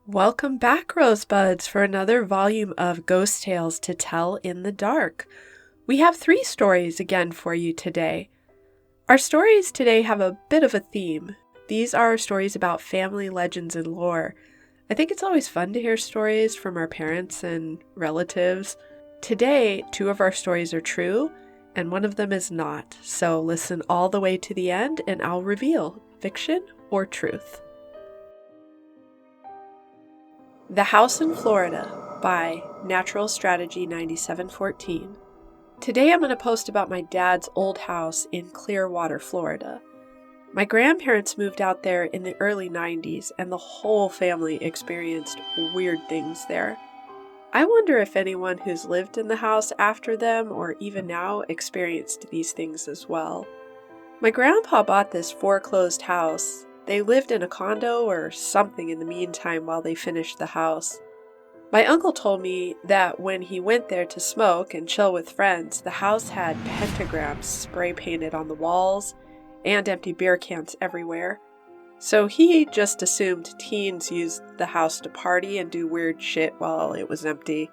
Welcome back, Rosebuds, for another volume of Ghost Tales to Tell in the Dark. We have 3 stories again for you today. Our stories today have a bit of a theme. These are stories about family legends and lore. I think it's always fun to hear stories from our parents and relatives. Today, 2 of our stories are true, and one of them is not. So listen all the way to the end, and I'll reveal fiction or truth. The House in Florida by Natural Strategy 9714. Today I'm going to post about my dad's old house in Clearwater, Florida. My grandparents moved out there in the early 90s and the whole family experienced weird things there. I wonder if anyone who's lived in the house after them or even now experienced these things as well. My grandpa bought this foreclosed house. They lived in a condo or something in the meantime while they finished the house. My uncle told me that when he went there to smoke and chill with friends, the house had pentagrams spray painted on the walls and empty beer cans everywhere. So he just assumed teens used the house to party and do weird shit while it was empty.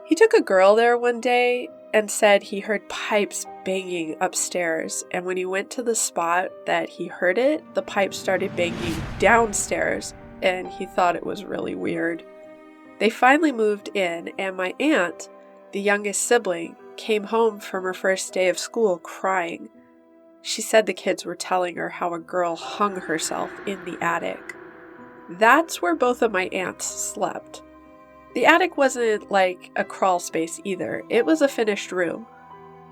He took a girl there one day and said he heard pipes banging upstairs, and when he went to the spot that he heard it, the pipes started banging downstairs, and he thought it was really weird. They finally moved in, and my aunt, the youngest sibling, came home from her first day of school crying. She said the kids were telling her how a girl hung herself in the attic. That's where both of my aunts slept. The attic wasn't like a crawl space either. It was a finished room.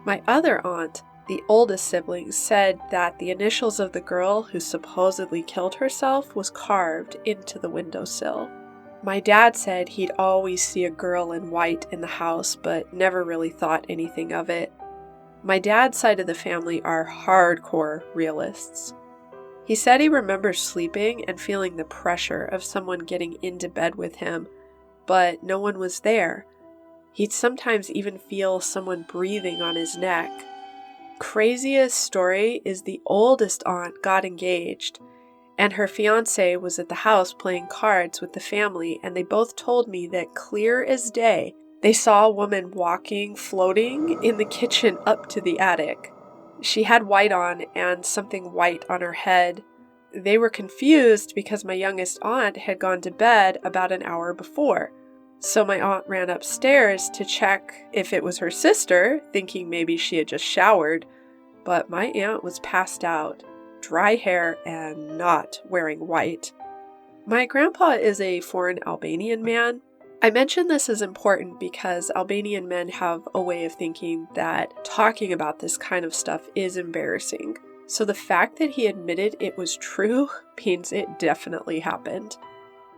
My other aunt, the oldest sibling, said that the initials of the girl who supposedly killed herself was carved into the windowsill. My dad said he'd always see a girl in white in the house, but never really thought anything of it. My dad's side of the family are hardcore realists. He said he remembers sleeping and feeling the pressure of someone getting into bed with him, but no one was there. He'd sometimes even feel someone breathing on his neck. Craziest story is the oldest aunt got engaged, and her fiancé was at the house playing cards with the family, and they both told me that clear as day, they saw a woman walking, floating in the kitchen up to the attic. She had white on and something white on her head. They were confused because my youngest aunt had gone to bed about an hour before. So my aunt ran upstairs to check if it was her sister, thinking maybe she had just showered, but my aunt was passed out, dry hair, and not wearing white. My grandpa is a foreign Albanian man. I mention this as important because Albanian men have a way of thinking that talking about this kind of stuff is embarrassing. So the fact that he admitted it was true means it definitely happened.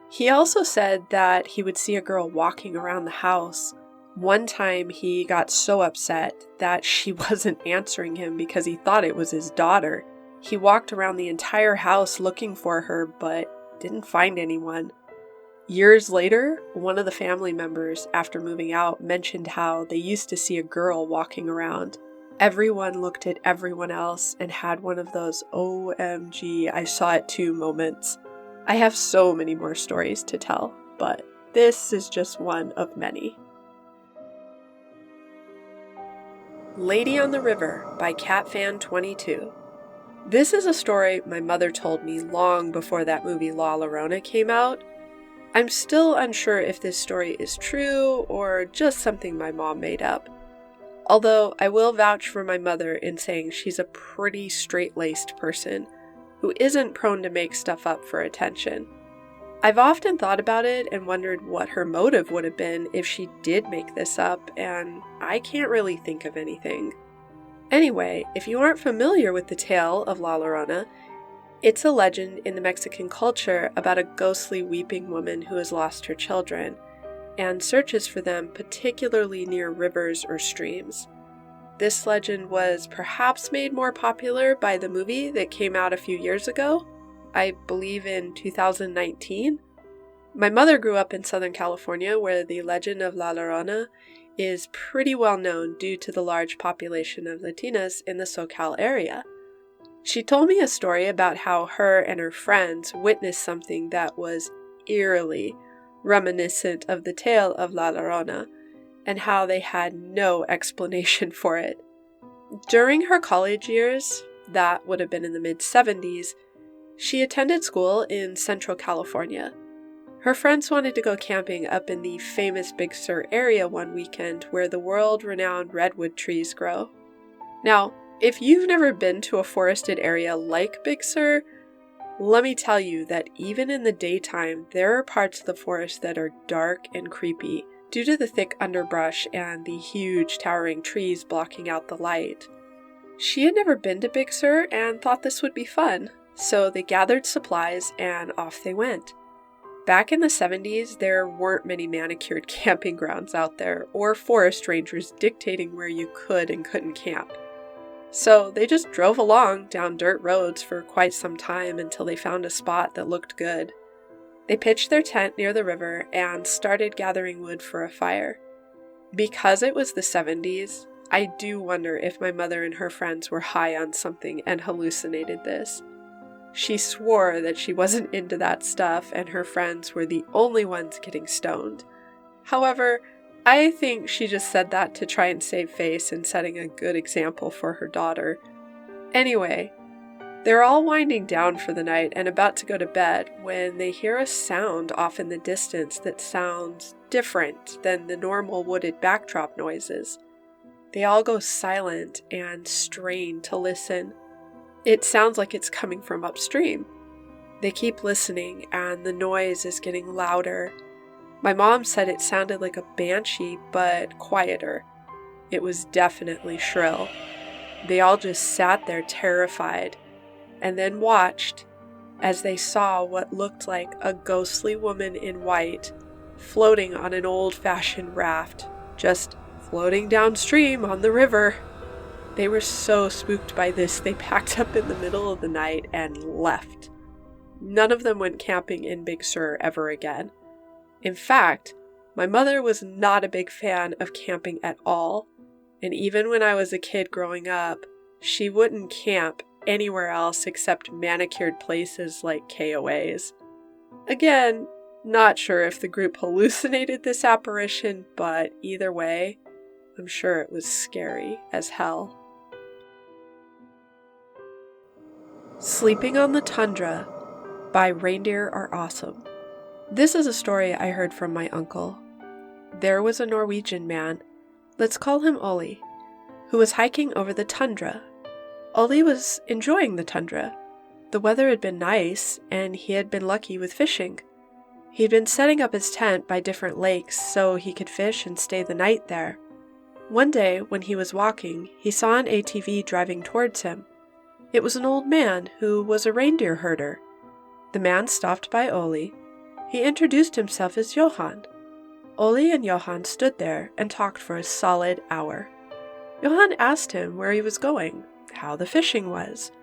He also said that he would see a girl walking around the house. One time he got so upset that she wasn't answering him because he thought it was his daughter. He walked around the entire house looking for her, but didn't find anyone. Years later, one of the family members, after moving out, mentioned how they used to see a girl walking around. Everyone looked at everyone else and had one of those OMG, I saw it too moments. I have so many more stories to tell, but this is just one of many. Lady on the River by CatFan22. This is a story my mother told me long before that movie La Llorona came out. I'm still unsure if this story is true or just something my mom made up. Although I will vouch for my mother in saying she's a pretty straight-laced person who isn't prone to make stuff up for attention. I've often thought about it and wondered what her motive would have been if she did make this up, and I can't really think of anything. Anyway, if you aren't familiar with the tale of La Llorona, it's a legend in the Mexican culture about a ghostly weeping woman who has lost her children and searches for them particularly near rivers or streams. This legend was perhaps made more popular by the movie that came out a few years ago, I believe in 2019. My mother grew up in Southern California, where the legend of La Llorona is pretty well known due to the large population of Latinas in the SoCal area. She told me a story about how her and her friends witnessed something that was eerily reminiscent of the tale of La Llorona, and how they had no explanation for it. During her college years, that would have been in the mid-70s, she attended school in Central California. Her friends wanted to go camping up in the famous Big Sur area one weekend where the world-renowned redwood trees grow. Now, if you've never been to a forested area like Big Sur, let me tell you that even in the daytime, there are parts of the forest that are dark and creepy due to the thick underbrush and the huge towering trees blocking out the light. She had never been to Big Sur and thought this would be fun, so they gathered supplies and off they went. Back in the 70s, there weren't many manicured camping grounds out there, or forest rangers dictating where you could and couldn't camp. So they just drove along down dirt roads for quite some time until they found a spot that looked good. They pitched their tent near the river and started gathering wood for a fire. Because it was the 70s, I do wonder if my mother and her friends were high on something and hallucinated this. She swore that she wasn't into that stuff and her friends were the only ones getting stoned. However, I think she just said that to try and save face and setting a good example for her daughter. Anyway, they're all winding down for the night and about to go to bed when they hear a sound off in the distance that sounds different than the normal wooded backdrop noises. They all go silent and strain to listen. It sounds like it's coming from upstream. They keep listening and the noise is getting louder. My mom said it sounded like a banshee, but quieter. It was definitely shrill. They all just sat there terrified, and then watched as they saw what looked like a ghostly woman in white floating on an old-fashioned raft, just floating downstream on the river. They were so spooked by this, they packed up in the middle of the night and left. None of them went camping in Big Sur ever again. In fact, my mother was not a big fan of camping at all, and even when I was a kid growing up, she wouldn't camp anywhere else except manicured places like KOAs. Again, not sure if the group hallucinated this apparition, but either way, I'm sure it was scary as hell. Sleeping on the Tundra by Reindeer Are Awesome. This is a story I heard from my uncle. There was a Norwegian man, let's call him Ole, who was hiking over the tundra. Ole was enjoying the tundra. The weather had been nice, and he had been lucky with fishing. He'd been setting up his tent by different lakes so he could fish and stay the night there. One day, when he was walking, he saw an ATV driving towards him. It was an old man who was a reindeer herder. The man stopped by Ole. He introduced himself as Johan. Ole and Johan stood there and talked for a solid hour. Johan asked him where he was going, how the fishing was.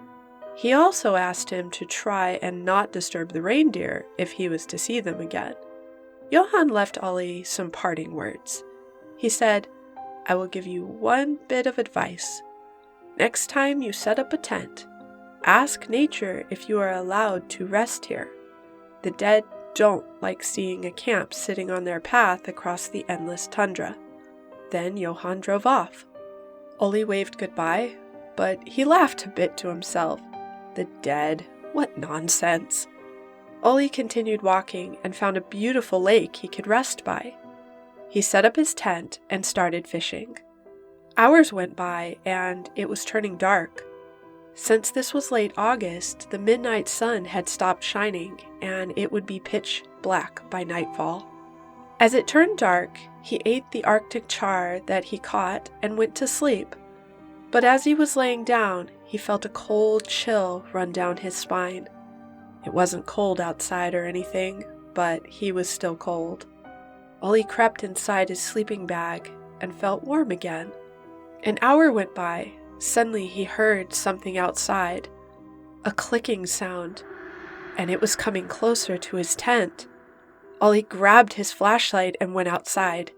He also asked him to try and not disturb the reindeer if he was to see them again. Johan left Ole some parting words. He said, "I will give you one bit of advice. Next time you set up a tent, ask nature if you are allowed to rest here. The dead don't like seeing a camp sitting on their path across the endless tundra." Then Johan drove off. Ole waved goodbye, but he laughed a bit to himself. The dead, what nonsense. Ole continued walking and found a beautiful lake he could rest by. He set up his tent and started fishing. Hours went by and it was turning dark. Since this was late August, the midnight sun had stopped shining, and it would be pitch black by nightfall. As it turned dark, he ate the Arctic char that he caught and went to sleep. But as he was laying down, he felt a cold chill run down his spine. It wasn't cold outside or anything, but he was still cold. Ole crept inside his sleeping bag and felt warm again. An hour went by. Suddenly he heard something outside, a clicking sound, and it was coming closer to his tent. Ole grabbed his flashlight and went outside.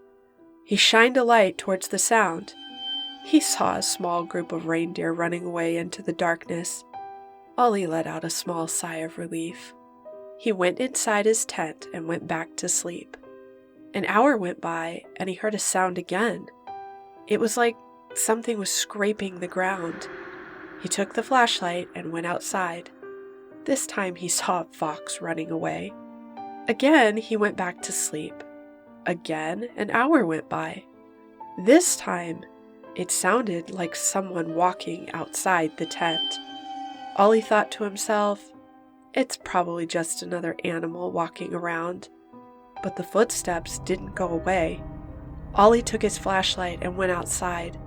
He shined a light towards the sound. He saw a small group of reindeer running away into the darkness. Ole let out a small sigh of relief. he went inside his tent and went back to sleep. An hour went by and he heard a sound again. It was like something was scraping the ground. He took the flashlight and went outside. This time he saw a fox running away. Again, he went back to sleep. Again, an hour went by. This time, it sounded like someone walking outside the tent. Ollie thought to himself, it's probably just another animal walking around. But the footsteps didn't go away. Ollie took his flashlight and went outside.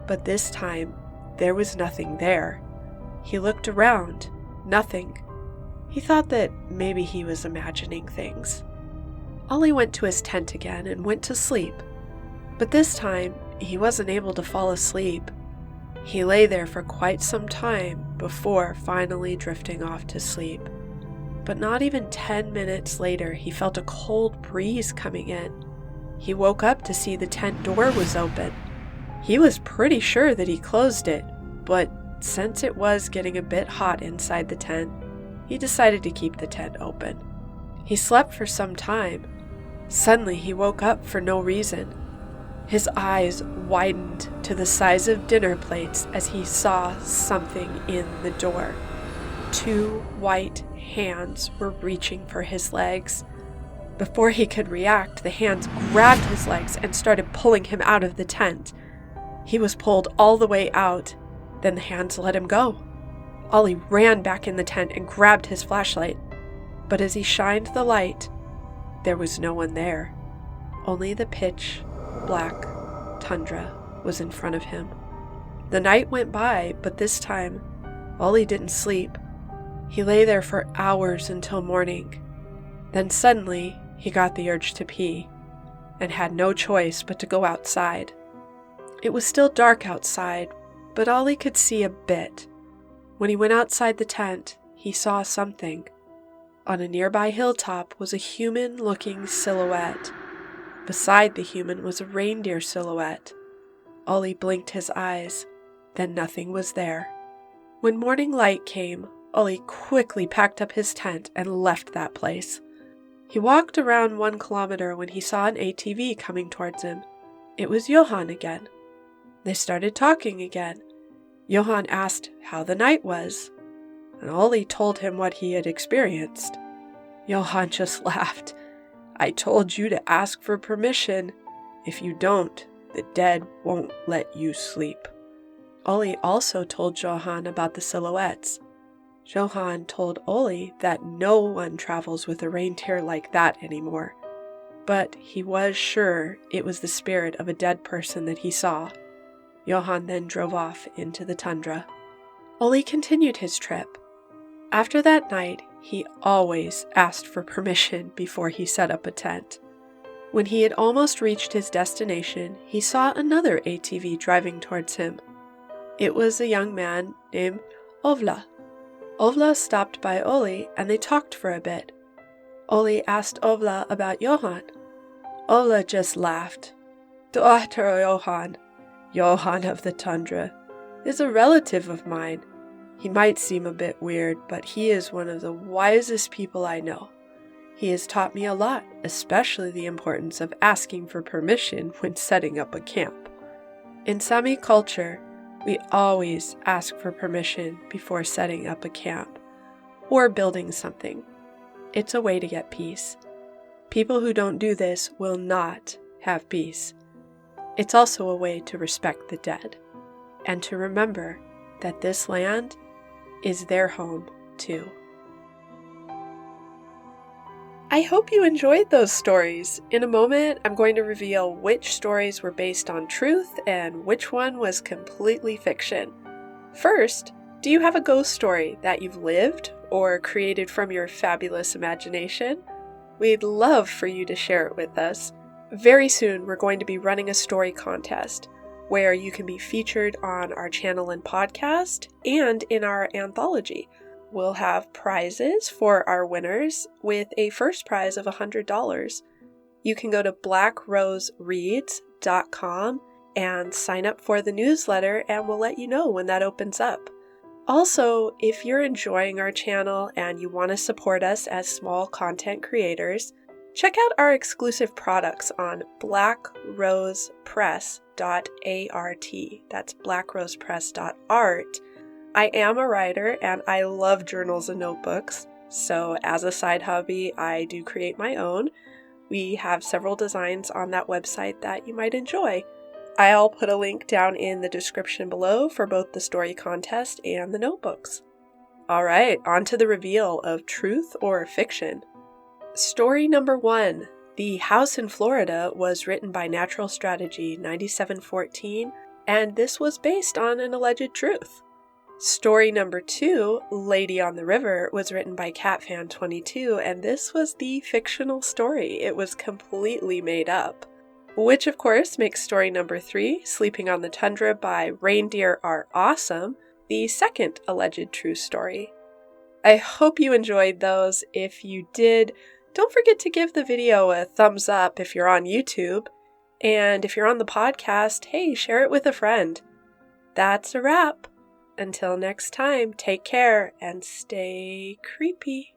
But this time, there was nothing there. He looked around. Nothing. He thought that maybe he was imagining things. Ollie went to his tent again and went to sleep. But this time, he wasn't able to fall asleep. He lay there for quite some time before finally drifting off to sleep. But not even 10 minutes later, he felt a cold breeze coming in. He woke up to see the tent door was open. He was pretty sure that he closed it, but since it was getting a bit hot inside the tent, he decided to keep the tent open. He slept for some time. Suddenly, he woke up for no reason. His eyes widened to the size of dinner plates as he saw something in the door. 2 white hands were reaching for his legs. Before he could react, the hands grabbed his legs and started pulling him out of the tent. He was pulled all the way out. Then the hands let him go. Ollie ran back in the tent and grabbed his flashlight. But as he shined the light, there was no one there. Only the pitch black tundra was in front of him. The night went by, but this time, Ollie didn't sleep. He lay there for hours until morning. Then suddenly, he got the urge to pee, and had no choice but to go outside. It was still dark outside, but Ollie could see a bit. When he went outside the tent, he saw something. On a nearby hilltop was a human-looking silhouette. Beside the human was a reindeer silhouette. Ollie blinked his eyes, then nothing was there. When morning light came, Ollie quickly packed up his tent and left that place. He walked around 1 kilometer when he saw an ATV coming towards him. It was Johan again. They started talking again. Johan asked how the night was, and Ollie told him what he had experienced. Johan just laughed. I told you to ask for permission. If you don't, the dead won't let you sleep. Ollie also told Johan about the silhouettes. Johan told Ollie that no one travels with a reindeer like that anymore, but he was sure it was the spirit of a dead person that he saw. Johan then drove off into the tundra. Ollie continued his trip. After that night, he always asked for permission before he set up a tent. When he had almost reached his destination, he saw another ATV driving towards him. It was a young man named Ovla. Ovla stopped by Ollie and they talked for a bit. Ollie asked Ovla about Johan. Ovla just laughed. Daughter Johan of the tundra, is a relative of mine. He might seem a bit weird, but he is one of the wisest people I know. He has taught me a lot, especially the importance of asking for permission when setting up a camp. In Sami culture, we always ask for permission before setting up a camp or building something. It's a way to get peace. People who don't do this will not have peace. It's also a way to respect the dead and to remember that this land is their home too. I hope you enjoyed those stories. In a moment, I'm going to reveal which stories were based on truth and which one was completely fiction. First, do you have a ghost story that you've lived or created from your fabulous imagination? We'd love for you to share it with us. Very soon, we're going to be running a story contest where you can be featured on our channel and podcast and in our anthology. We'll have prizes for our winners with a first prize of $100. You can go to blackrosereads.com and sign up for the newsletter and we'll let you know when that opens up. Also, if you're enjoying our channel and you want to support us as small content creators, check out our exclusive products on blackrosepress.art. That's blackrosepress.art. I am a writer and I love journals and notebooks, so as a side hobby, I do create my own. We have several designs on that website that you might enjoy. I'll put a link down in the description below for both the story contest and the notebooks. Alright, on to the reveal of truth or fiction. Story number 1. The House in Florida was written by Natural Strategy 9714, and this was based on an alleged truth. Story number 2, Lady on the River, was written by CatFan22, and this was the fictional story. It was completely made up. Which of course makes story number 3, Sleeping on the Tundra by Reindeer Are Awesome, the second alleged true story. I hope you enjoyed those. If you did, don't forget to give the video a thumbs up if you're on YouTube. And if you're on the podcast, hey, share it with a friend. That's a wrap. Until next time, take care and stay creepy.